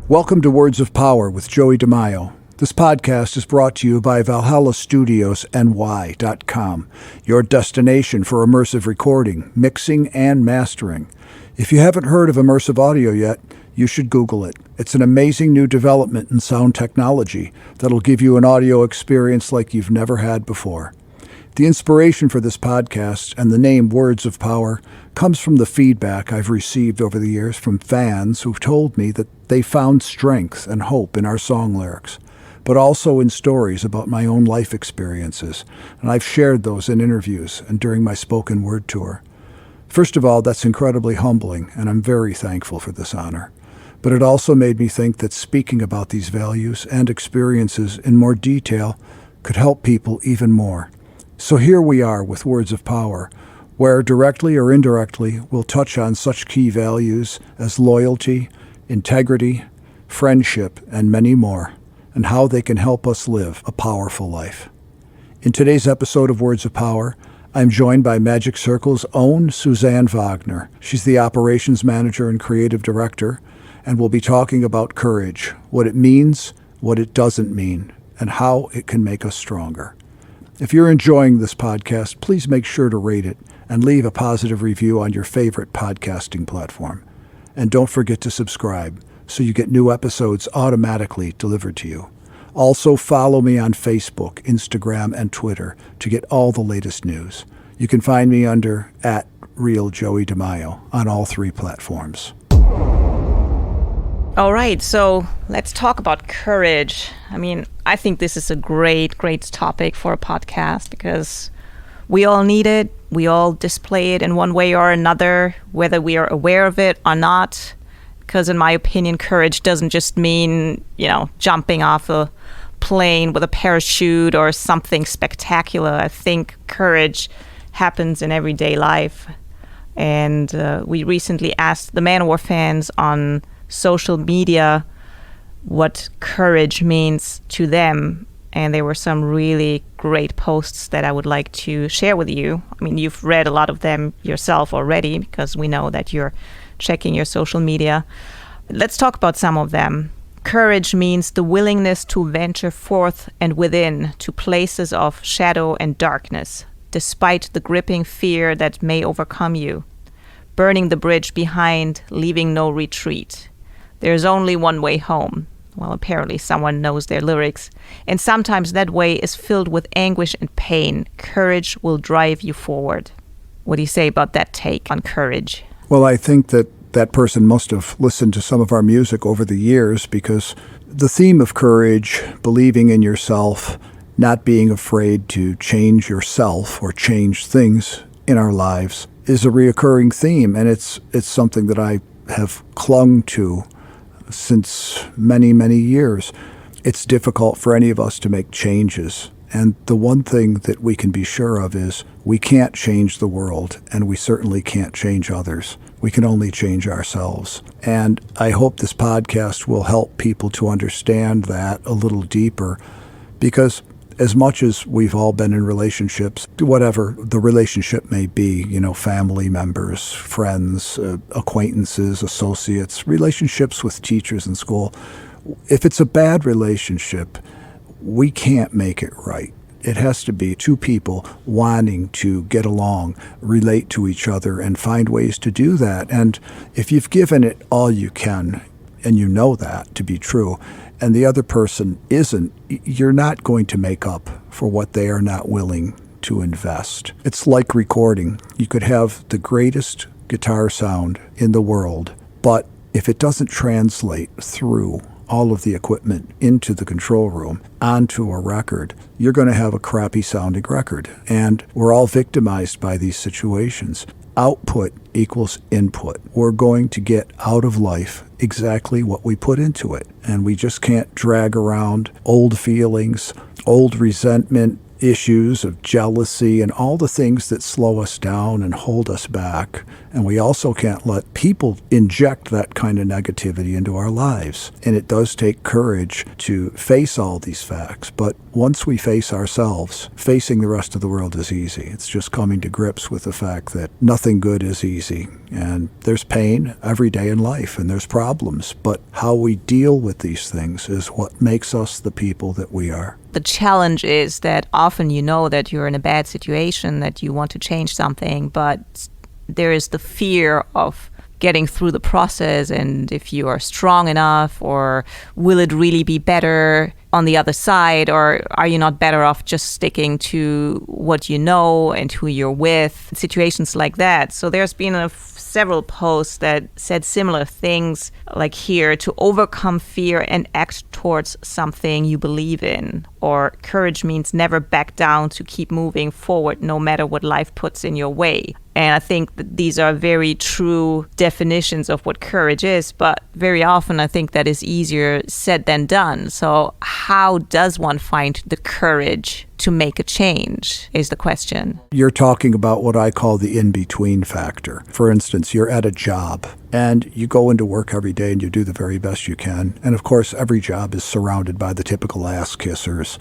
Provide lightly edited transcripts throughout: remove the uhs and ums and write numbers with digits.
Welcome to Words of Power with Joey DeMaio. This podcast is brought to you by ValhallaStudiosNY.com, your destination for immersive recording, mixing, and mastering. If you haven't heard of immersive audio yet, you should Google it. It's an amazing new development in sound technology that'll give you an audio experience like you've never had before. The inspiration for this podcast and the name Words of Power comes from the feedback I've received over the years from fans who've told me that they found strength and hope in our song lyrics, but also in stories about my own life experiences, and I've shared those in interviews and during my spoken word tour. First of all, that's incredibly humbling, and I'm very thankful for this honor. But it also made me think that speaking about these values and experiences in more detail could help people even more. So here we are with Words of Power, where directly or indirectly we'll touch on such key values as loyalty, integrity, friendship, and many more, and how they can help us live a powerful life. In today's episode of Words of Power, I'm joined by Magic Circle's own Suzanne Wagner. She's the operations manager and creative director, and we'll be talking about courage, what it means, what it doesn't mean, and how it can make us stronger. If you're enjoying this podcast, please make sure to rate it and leave a positive review on your favorite podcasting platform. And don't forget to subscribe so you get new episodes automatically delivered to you. Also, follow me on Facebook, Instagram, and Twitter to get all the latest news. You can find me under @RealJoeyDeMaio on all three platforms. All right, so let's talk about courage. I think this is a great topic for a podcast because we all need it. We all display it in one way or another, whether we are aware of it or not. Because in my opinion, courage doesn't just mean, jumping off a plane with a parachute or something spectacular. I think courage happens in everyday life. And we recently asked the MANOWAR fans on social media what courage means to them, and there were some really great posts that I would like to share with you. You've read a lot of them yourself already because we know that you're checking your social media. Let's talk about some of them. Courage means the willingness to venture forth and within to places of shadow and darkness, despite the gripping fear that may overcome you. Burning the bridge behind, leaving no retreat. There's only one way home. Well, apparently someone knows their lyrics. And sometimes that way is filled with anguish and pain. Courage will drive you forward. What do you say about that take on courage? Well, I think that person must have listened to some of our music over the years because the theme of courage, believing in yourself, not being afraid to change yourself or change things in our lives is a reoccurring theme, and it's something that I have clung to since many, many years. It's difficult for any of us to make changes, and the one thing that we can be sure of is we can't change the world, and we certainly can't change others. We can only change ourselves. And I hope this podcast will help people to understand that a little deeper, because as much as we've all been in relationships, whatever the relationship may be, family members, friends, acquaintances, associates, relationships with teachers in school, if it's a bad relationship, we can't make it right. It has to be two people wanting to get along, relate to each other, and find ways to do that. And if you've given it all you can, and you know that to be true, and the other person isn't, you're not going to make up for what they are not willing to invest. It's like recording. You could have the greatest guitar sound in the world, but if it doesn't translate through all of the equipment into the control room onto a record, you're going to have a crappy sounding record. And we're all victimized by these situations. Output equals input. We're going to get out of life exactly what we put into it. And we just can't drag around old feelings, old resentment, issues of jealousy and all the things that slow us down and hold us back. And we also can't let people inject that kind of negativity into our lives. And it does take courage to face all these facts. But once we face ourselves, facing the rest of the world is easy. It's just coming to grips with the fact that nothing good is easy. And there's pain every day in life, and there's problems. But how we deal with these things is what makes us the people that we are. The challenge is that often you know that you're in a bad situation, that you want to change something, but there is the fear of getting through the process, and if you are strong enough, or will it really be better on the other side, or are you not better off just sticking to what you know and who you're with, situations like that. So there's been several posts that said similar things, like here, to overcome fear and act towards something you believe in, or courage means never back down, to keep moving forward no matter what life puts in your way. And I think that these are very true definitions of what courage is, but very often I think that is easier said than done. So how does one find the courage to make a change is the question. You're talking about what I call the in-between factor. For instance, you're at a job and you go into work every day and you do the very best you can. And of course, every job is surrounded by the typical ass kissers,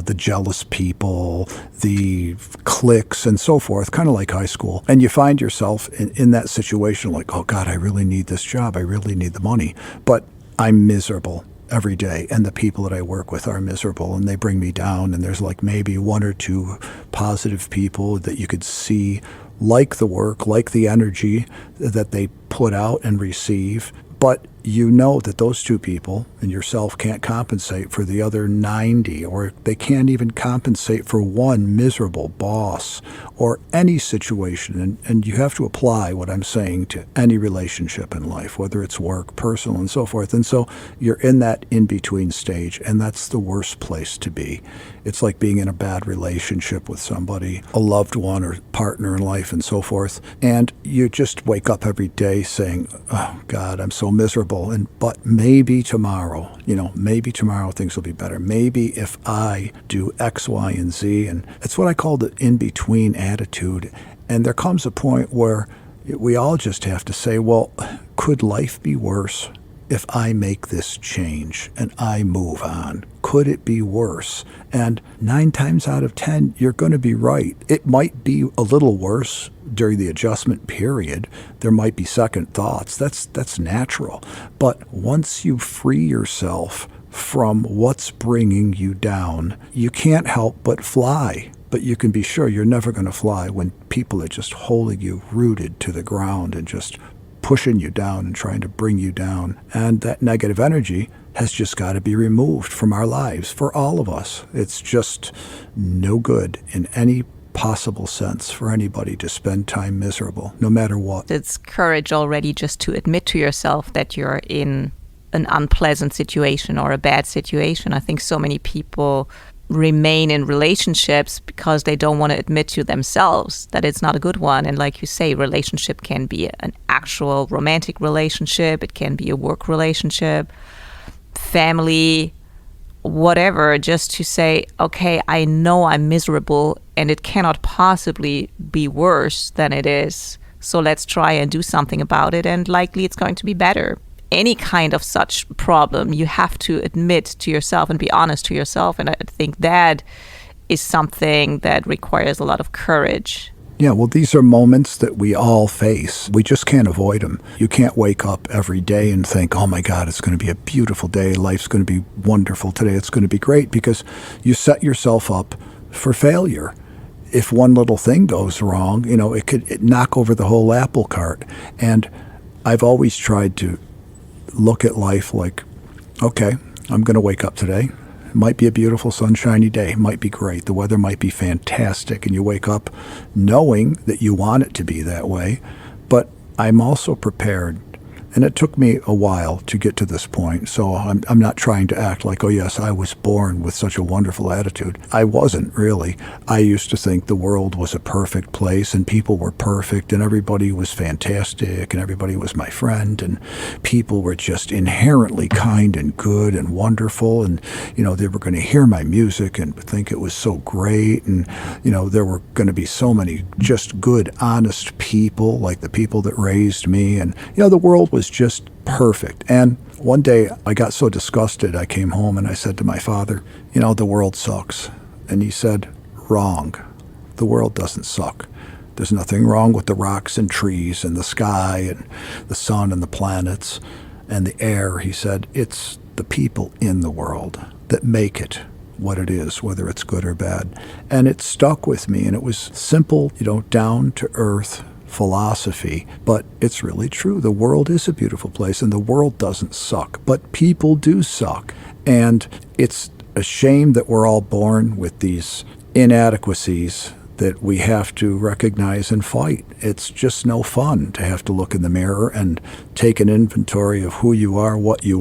the jealous people, the cliques and so forth, kind of like high school. And you find yourself in that situation like, oh God, I really need this job. I really need the money, but I'm miserable every day, and the people that I work with are miserable and they bring me down, and there's like maybe one or two positive people that you could see like the work, like the energy that they put out and receive. But you know that those two people and yourself can't compensate for the other 90, or they can't even compensate for one miserable boss or any situation. And you have to apply what I'm saying to any relationship in life, whether it's work, personal, and so forth. And so you're in that in-between stage, and that's the worst place to be. It's like being in a bad relationship with somebody, a loved one or partner in life and so forth. And you just wake up every day saying, oh God, I'm so miserable. But maybe tomorrow, maybe tomorrow things will be better. Maybe if I do X, Y, and Z. And it's what I call the in-between attitude. And there comes a point where we all just have to say, well, could life be worse if I make this change and I move on? Could it be worse? And 9 times out of 10, you're going to be right. It might be a little worse during the adjustment period. There might be second thoughts. That's natural. But once you free yourself from what's bringing you down, you can't help but fly. But you can be sure you're never going to fly when people are just holding you rooted to the ground and just pushing you down and trying to bring you down. And that negative energy has just got to be removed from our lives for all of us. It's just no good in any possible sense for anybody to spend time miserable, no matter what. It's courage already just to admit to yourself that you're in an unpleasant situation or a bad situation. I think so many people remain in relationships because they don't want to admit to themselves that it's not a good one. And like you say, relationship can be an actual romantic relationship. It can be a work relationship, family, whatever, just to say, okay, I know I'm miserable and it cannot possibly be worse than it is. So let's try and do something about it, and likely it's going to be better. Any kind of such problem, you have to admit to yourself and be honest to yourself. And I think that is something that requires a lot of courage. Yeah, well, these are moments that we all face. We just can't avoid them. You can't wake up every day and think, oh my God, it's going to be a beautiful day. Life's going to be wonderful today. It's going to be great, because you set yourself up for failure. If one little thing goes wrong, it could knock over the whole apple cart. And I've always tried to look at life like, okay, I'm going to wake up today. It might be a beautiful sunshiny day. It might be great. The weather might be fantastic. And you wake up knowing that you want it to be that way. But I'm also prepared And it took me a while to get to this point, so I'm not trying to act like, oh yes, I was born with such a wonderful attitude. I wasn't really. I used to think the world was a perfect place and people were perfect and everybody was fantastic and everybody was my friend and people were just inherently kind and good and wonderful, and they were going to hear my music and think it was so great, and there were going to be so many just good, honest people like the people that raised me, and the world was just perfect. And one day I got so disgusted, I came home and I said to my father, the world sucks. And he said, wrong. The world doesn't suck. There's nothing wrong with the rocks and trees and the sky and the sun and the planets and the air. He said, it's the people in the world that make it what it is, whether it's good or bad. And it stuck with me, and it was simple, down to earth philosophy, but it's really true. The world is a beautiful place and the world doesn't suck, but people do suck. And it's a shame that we're all born with these inadequacies that we have to recognize and fight. It's just no fun to have to look in the mirror and take an inventory of who you are, what you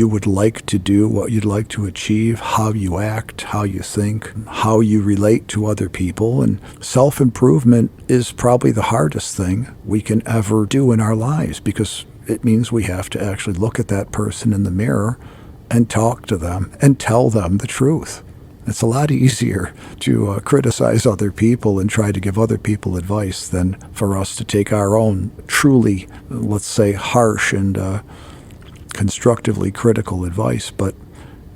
would like to do, what you'd like to achieve, how you act, how you think, how you relate to other people. And self-improvement is probably the hardest thing we can ever do in our lives, because it means we have to actually look at that person in the mirror and talk to them and tell them the truth. It's a lot easier to criticize other people and try to give other people advice than for us to take our own truly, let's say, harsh and constructively critical advice. But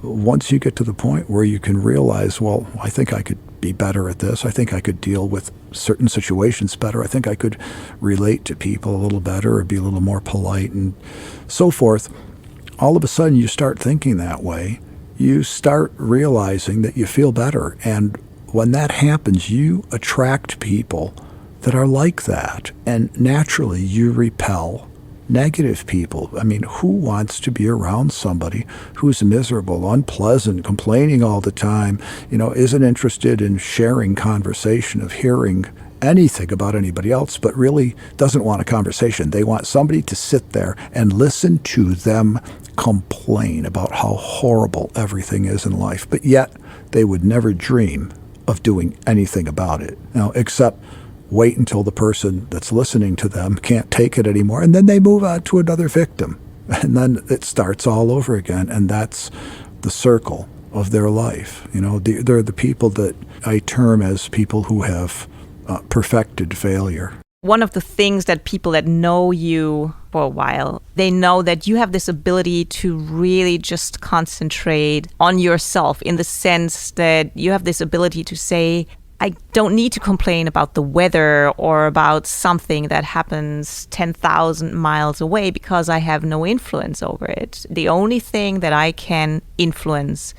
once you get to the point where you can realize, well, I think I could be better at this. I think I could deal with certain situations better. I think I could relate to people a little better or be a little more polite and so forth. All of a sudden you start thinking that way. You start realizing that you feel better. And when that happens, you attract people that are like that. And naturally, you repel negative people. I mean, who wants to be around somebody who's miserable, unpleasant, complaining all the time, isn't interested in sharing conversation, of hearing anything about anybody else, but really doesn't want a conversation. They want somebody to sit there and listen to them complain about how horrible everything is in life, but yet they would never dream of doing anything about it, except wait until the person that's listening to them can't take it anymore, and then they move on to another victim, and then it starts all over again, and that's the circle of their life. They're the people that I term as people who have perfected failure. One of the things that people that know you for a while, they know that you have this ability to really just concentrate on yourself, in the sense that you have this ability to say, I don't need to complain about the weather or about something that happens 10,000 miles away, because I have no influence over it. The only thing that I can influence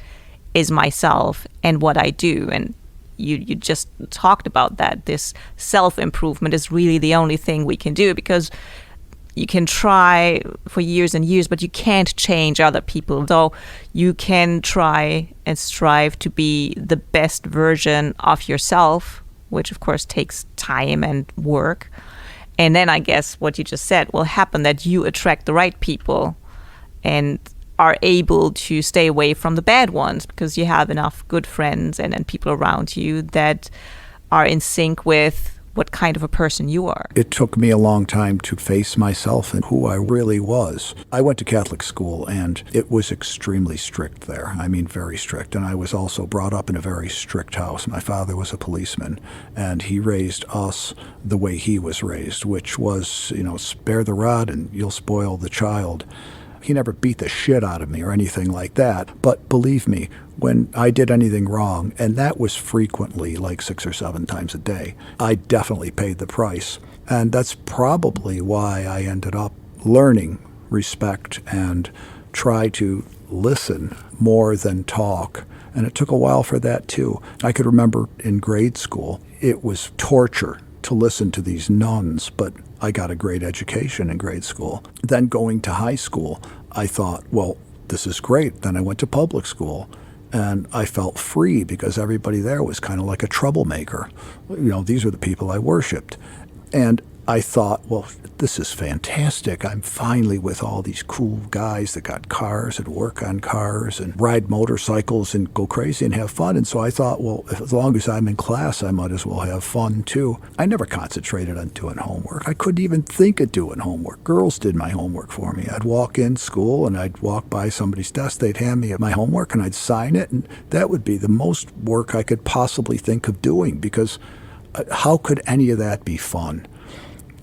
is myself and what I do. And you just talked about that. This self-improvement is really the only thing we can do, because you can try for years and years, but you can't change other people. Though you can try and strive to be the best version of yourself, which of course takes time and work. And then I guess what you just said will happen, that you attract the right people and are able to stay away from the bad ones, because you have enough good friends and people around you that are in sync with what kind of a person you are. It took me a long time to face myself and who I really was. I went to Catholic school, and it was extremely strict there. I mean, very strict. And I was also brought up in a very strict house. My father was a policeman, and he raised us the way he was raised, which was, spare the rod and you'll spoil the child. He never beat the shit out of me or anything like that. But believe me, when I did anything wrong, and that was frequently like 6 or 7 times a day, I definitely paid the price. And that's probably why I ended up learning respect and try to listen more than talk. And it took a while for that too. I could remember in grade school, it was torture to listen to these nuns, but I got a great education in grade school. Then going to high school, I thought, well, this is great. Then I went to public school, and I felt free because everybody there was kind of like a troublemaker. These are the people I worshipped. And I thought, well, this is fantastic. I'm finally with all these cool guys that got cars and work on cars and ride motorcycles and go crazy and have fun. And so I thought, well, as long as I'm in class, I might as well have fun too. I never concentrated on doing homework. I couldn't even think of doing homework. Girls did my homework for me. I'd walk in school and I'd walk by somebody's desk. They'd hand me my homework and I'd sign it. And that would be the most work I could possibly think of doing, because how could any of that be fun?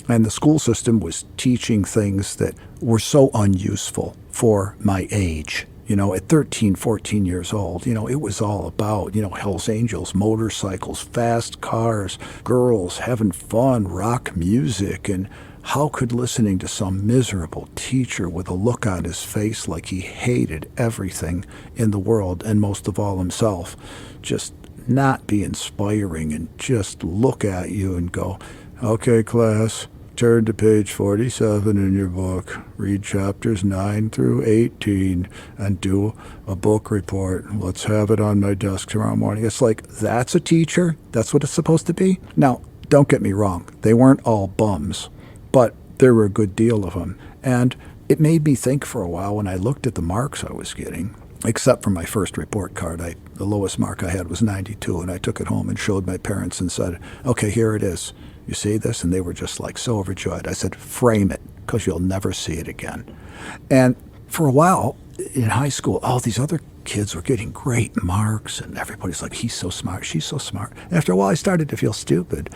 And the school system was teaching things that were so unuseful for my age. At 13, 14 years old, it was all about, Hell's Angels, motorcycles, fast cars, girls, having fun, rock music. And how could listening to some miserable teacher with a look on his face like he hated everything in the world, and most of all himself, just not be inspiring and just look at you and go, okay, class, turn to page 47 in your book, read chapters 9 through 18, and do a book report. Let's have it on my desk tomorrow morning. It's like, that's a teacher? That's what it's supposed to be? Now, don't get me wrong. They weren't all bums, but there were a good deal of them. And it made me think for a while when I looked at the marks I was getting, except for my first report card. The lowest mark I had was 92, and I took it home and showed my parents and said, okay, here it is. You see this? And they were just like so overjoyed. I said, frame it, because you'll never see it again. And for a while in high school, all these other kids were getting great marks, and everybody's like, he's so smart, she's so smart. After a while, I started to feel stupid.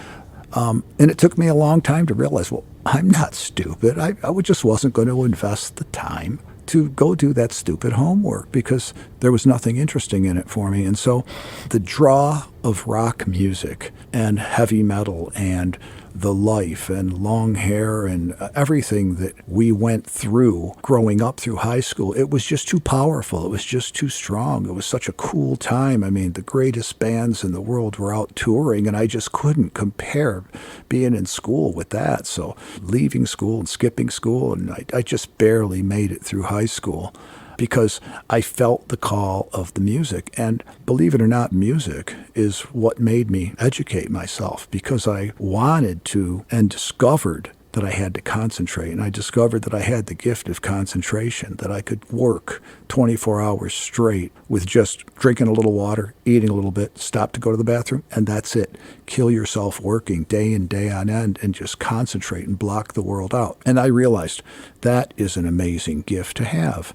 And it took me a long time to realize, well, I'm not stupid. I just wasn't going to invest the time to go do that stupid homework because there was nothing interesting in it for me. And so the draw of rock music and heavy metal and the life and long hair and everything that we went through growing up through high school, it was just too powerful. It was just too strong. It was such a cool time. I mean, the greatest bands in the world were out touring, and I just couldn't compare being in school with that. So leaving school and skipping school, and I just barely made it through high school because I felt the call of the music. And believe it or not, music is what made me educate myself, because I wanted to and discovered that I had to concentrate. And I discovered that I had the gift of concentration, that I could work 24 hours straight with just drinking a little water, eating a little bit, stop to go to the bathroom, and that's it. Kill yourself working day in, day on end, and just concentrate and block the world out. And I realized that is an amazing gift to have.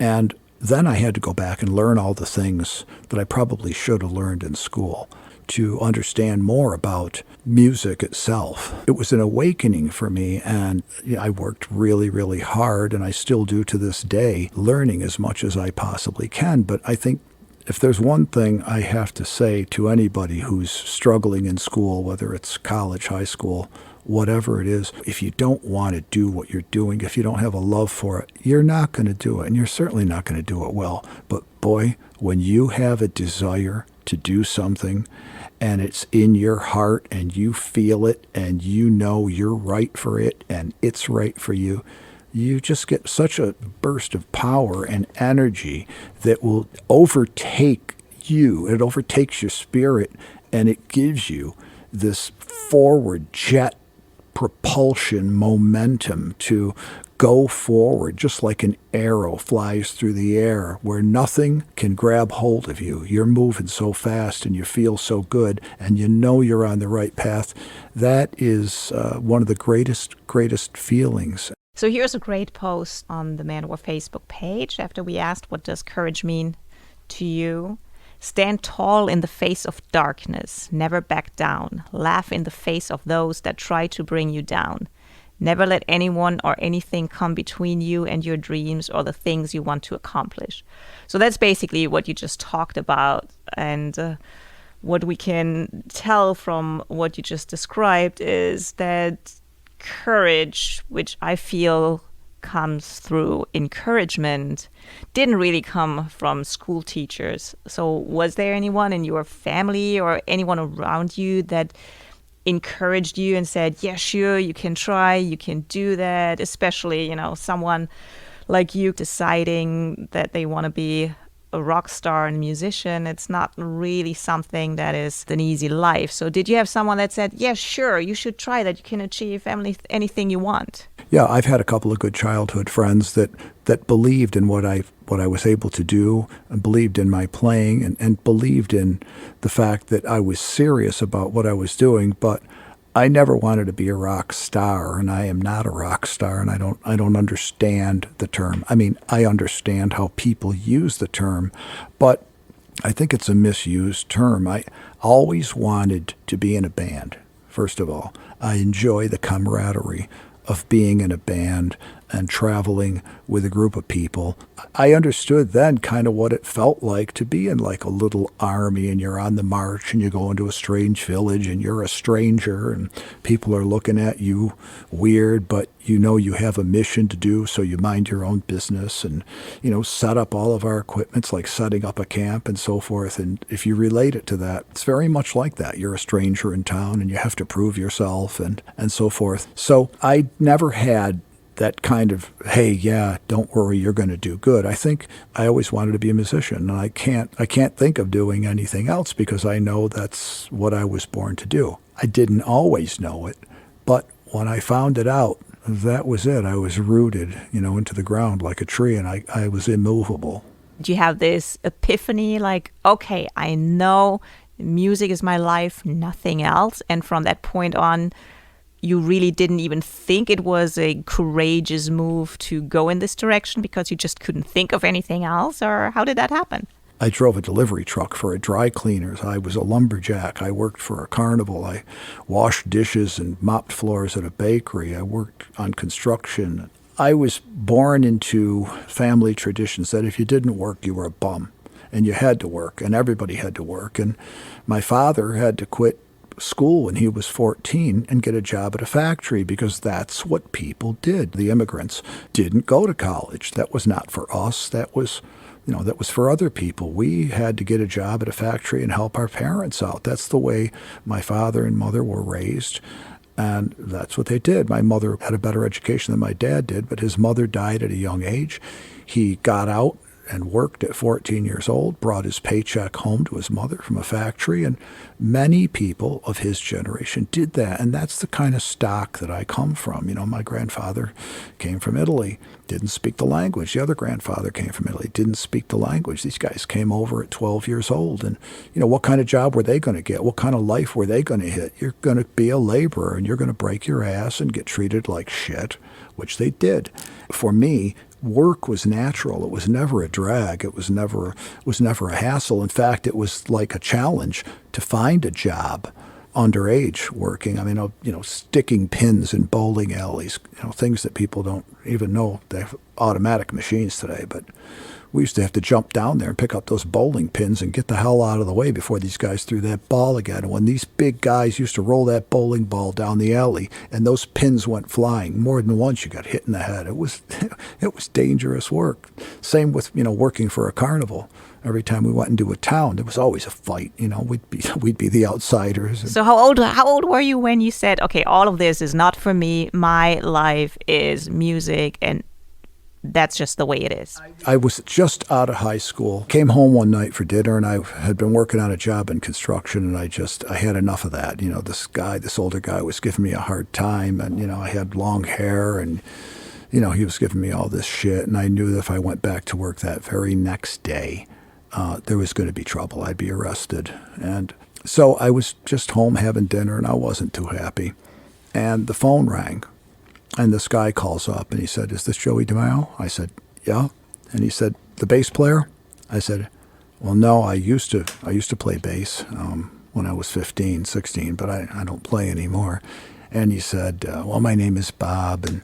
And then I had to go back and learn all the things that I probably should have learned in school to understand more about music itself. It was an awakening for me, and I worked really, really hard, and I still do to this day, learning as much as I possibly can. But I think if there's one thing I have to say to anybody who's struggling in school, whether it's college, high school, whatever it is, if you don't want to do what you're doing, if you don't have a love for it, you're not going to do it, and you're certainly not going to do it well. But boy, when you have a desire to do something and it's in your heart and you feel it and you know you're right for it and it's right for you, you just get such a burst of power and energy that will overtake you. It overtakes your spirit, and it gives you this forward jet propulsion momentum to go forward, just like an arrow flies through the air where nothing can grab hold of you. You're moving so fast and you feel so good and you know you're on the right path. That is one of the greatest feelings. So here's a great post on the MANOWAR Facebook page after we asked, what does courage mean to you? Stand tall in the face of darkness. Never back down. Laugh in the face of those that try to bring you down. Never let anyone or anything come between you and your dreams or the things you want to accomplish. So that's basically what you just talked about. And what we can tell from what you just described is that courage, which I feel comes through encouragement, didn't really come from school teachers. So was there anyone in your family or anyone around you that encouraged you and said, yeah, sure, you can try, you can do that, especially, someone like you deciding that they want to be a rock star and musician, it's not really something that is an easy life. So did you have someone that said, yeah, sure, you should try that, you can achieve anything you want? Yeah, I've had a couple of good childhood friends that believed in what I was able to do, and believed in my playing, and believed in the fact that I was serious about what I was doing. But I never wanted to be a rock star, and I am not a rock star, and I don't understand the term. I mean, I understand how people use the term, but I think it's a misused term. I always wanted to be in a band, first of all. I enjoy the camaraderie of being in a band and traveling with a group of people. I understood then kind of what it felt like to be in like a little army, and you're on the march and you go into a strange village and you're a stranger and people are looking at you weird, but you know you have a mission to do, so you mind your own business and, set up all of our equipments, like setting up a camp and so forth. And if you relate it to that, it's very much like that. You're a stranger in town and you have to prove yourself and so forth. So I never had that kind of, hey, yeah, don't worry, you're going to do good. I think I always wanted to be a musician, and I can't think of doing anything else because I know that's what I was born to do. I didn't always know it, but when I found it out, that was it. I was rooted, into the ground like a tree, and I was immovable. Do you have this epiphany like, okay, I know music is my life, nothing else, and from that point on, you really didn't even think it was a courageous move to go in this direction because you just couldn't think of anything else? Or how did that happen? I drove a delivery truck for a dry cleaners. I was a lumberjack. I worked for a carnival. I washed dishes and mopped floors at a bakery. I worked on construction. I was born into family traditions that if you didn't work, you were a bum. And you had to work, and everybody had to work. And my father had to quit school when he was 14 and get a job at a factory because that's what people did. The immigrants didn't go to college. That was not for us. That was for other people. We had to get a job at a factory and help our parents out. That's the way my father and mother were raised, and that's what they did. My mother had a better education than my dad did, but his mother died at a young age. He got out and worked at 14 years old, brought his paycheck home to his mother from a factory, and many people of his generation did that, and that's the kind of stock that I come from. My grandfather came from Italy, didn't speak the language. The other grandfather came from Italy, didn't speak the language. These guys came over at 12 years old, and what kind of job were they going to get? What kind of life were they going to hit? You're going to be a laborer, and you're going to break your ass and get treated like shit, which they did. For me, work was natural. It was never a drag. It was never a hassle. In fact, it was like a challenge to find a job underage working. I mean, sticking pins in bowling alleys, things that people don't even know. They have automatic machines today, but we used to have to jump down there and pick up those bowling pins and get the hell out of the way before these guys threw that ball again. And when these big guys used to roll that bowling ball down the alley and those pins went flying, more than once you got hit in the head. It was dangerous work. Same with, working for a carnival. Every time we went into a town, there was always a fight. We'd be the outsiders. So how old were you when you said, okay, all of this is not for me. My life is music, and that's just the way it is? I was just out of high school, came home one night for dinner, and I had been working on a job in construction, and I had enough of that. This older guy was giving me a hard time, and, I had long hair, and, he was giving me all this shit, and I knew that if I went back to work that very next day, there was going to be trouble. I'd be arrested. And so I was just home having dinner, and I wasn't too happy. And the phone rang. And this guy calls up and he said, "Is this Joey DeMaio?" I said, "Yeah." And he said, "The bass player?" I said, "Well, no, I used to play bass when I was 15, 16, but I don't play anymore." And he said, "Well, my name is Bob, and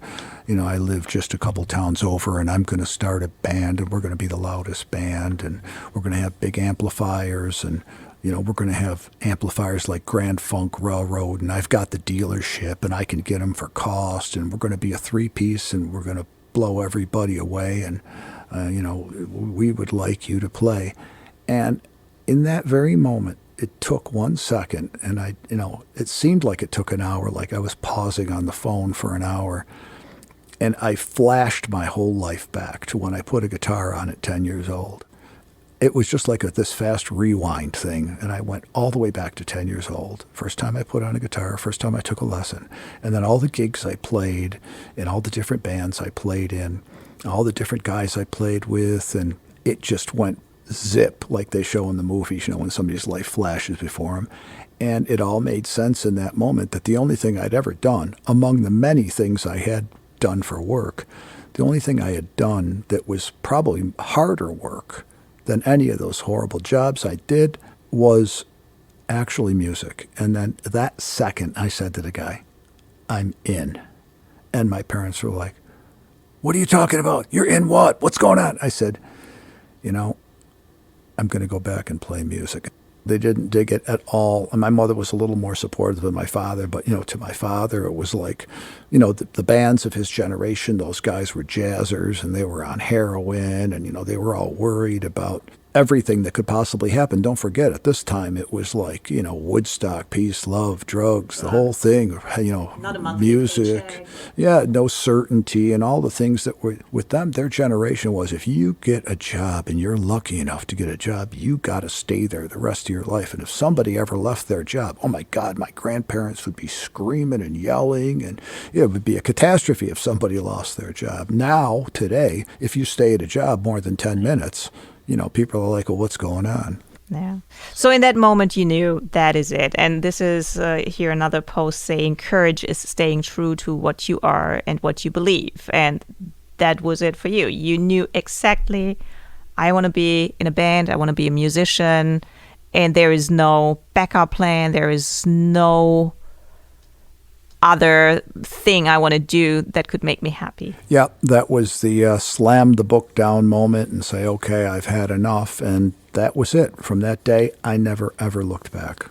I live just a couple towns over, and I'm going to start a band, and we're going to be the loudest band, and we're going to have big amplifiers, and we're going to have amplifiers like Grand Funk Railroad, and I've got the dealership, and I can get them for cost, and we're going to be a three-piece, and we're going to blow everybody away, and, we would like you to play." And in that very moment, it took 1 second, and it seemed like it took an hour, like I was pausing on the phone for an hour, and I flashed my whole life back to when I put a guitar on at 10 years old. it was just like this fast rewind thing. And I went all the way back to 10 years old. First time I put on a guitar, first time I took a lesson. And then all the gigs I played and all the different bands I played in, all the different guys I played with. And it just went zip like they show in the movies, when somebody's life flashes before them. And it all made sense in that moment that the only thing I'd ever done, among the many things I had done for work, the only thing I had done that was probably harder work than any of those horrible jobs I did was actually music. And then that second I said to the guy, I'm in. And my parents were like, what are you talking about? You're in what? What's going on? I said, I'm going to go back and play music. They didn't dig it at all. And my mother was a little more supportive than my father. But, to my father, it was like, the bands of his generation, those guys were jazzers and they were on heroin and, they were all worried about everything that could possibly happen. Don't forget, at this time, it was like, Woodstock, peace, love, drugs, the whole thing, Not a monthly music. paycheck. Yeah, no certainty and all the things that were with them. Their generation was, if you get a job and you're lucky enough to get a job, you got to stay there the rest of your life. And if somebody ever left their job, oh my God, my grandparents would be screaming and yelling, and it would be a catastrophe if somebody lost their job. Now, today, if you stay at a job more than 10 minutes, people are like, well, what's going on? Yeah. So in that moment, you knew that is it. And this is here another post saying courage is staying true to what you are and what you believe. And that was it for you. You knew exactly, I want to be in a band, I want to be a musician, and there is no backup plan. There is no other thing I want to do that could make me happy. Yeah, that was the slam the book down moment and say, okay, I've had enough. And that was it. From that day, I never, ever looked back.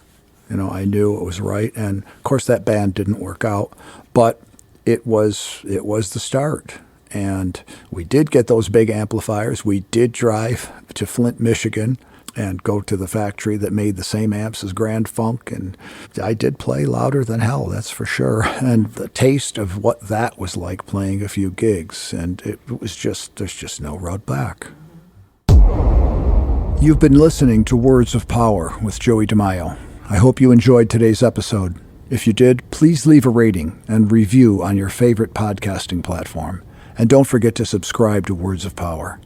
I knew it was right. And of course, that band didn't work out, but it was the start. And we did get those big amplifiers. We did drive to Flint, Michigan, and go to the factory that made the same amps as Grand Funk. And I did play louder than hell, that's for sure. And the taste of what that was like playing a few gigs. And it was there's just no road back. You've been listening to Words of Power with Joey DeMaio. I hope you enjoyed today's episode. If you did, please leave a rating and review on your favorite podcasting platform. And don't forget to subscribe to Words of Power.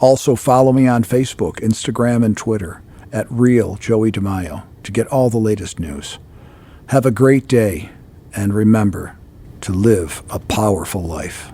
Also, follow me on Facebook, Instagram, and Twitter at Real Joey DeMaio to get all the latest news. Have a great day, and remember to live a powerful life.